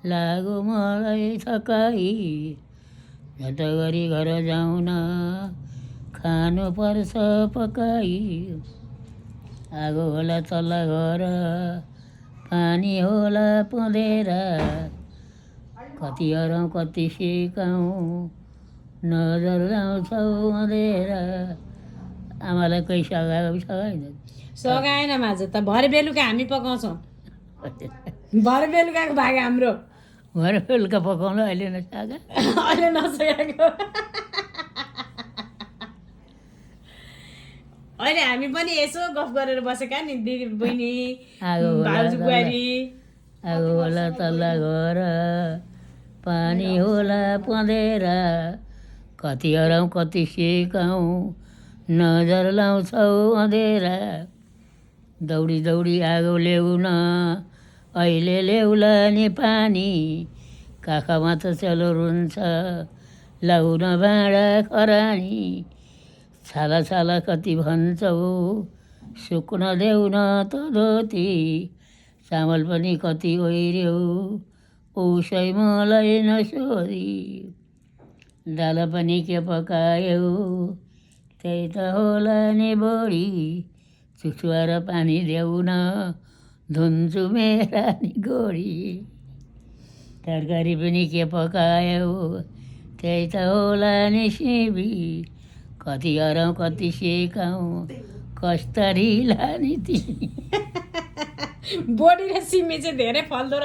लागो मलाई थकाइ झट गरी घर जाउन खानु पर्छ पकाइ आगो होला तल्ला घर पानी होला पँधेरा कति हराउँ कति सिकाउँ नजर लाउँछौ अँधेरा आमालाई कोही सघाएको सघाएन सघाएन माझ त भरे बेलुका हामी पकाउँछौँ भरे बेलुकाको भाग हाम्रो भरे बेलुका पकाउनु अहिले नसका अहिले नसकेको अहिले हामी पनि यसो गफ गरेर बसेका नि दिदी बहिनी भाउजू बुहारी आगो होला तल्ला घर पानी होला पँधेरा कति हराउँ कति सिकाउँ नजर लाउँछौ अँधेरा दौडी दौडी आगो ल्याउन अहिले ल्याउला नि पानी काखमा त चलो रुन्छ लाउन भाँडा खरानी छाला छाला कति भन्छौ सुक्न देउन त धोती चामल पनि कति ओइर्यौ उसै मलाई नसोधी दाल पनि के पकायौ त्यही त होला नि बढी चुचुवा र पानी देउन धुन्छु मेरा नि गोडी तरकारी पनि के पकायौ त्यही त होला नि सिबी कति हराउँ कति सिकाउँ कस्तरी लाने तिमी बोडी र सिमी चाहिँ धेरै फल्दो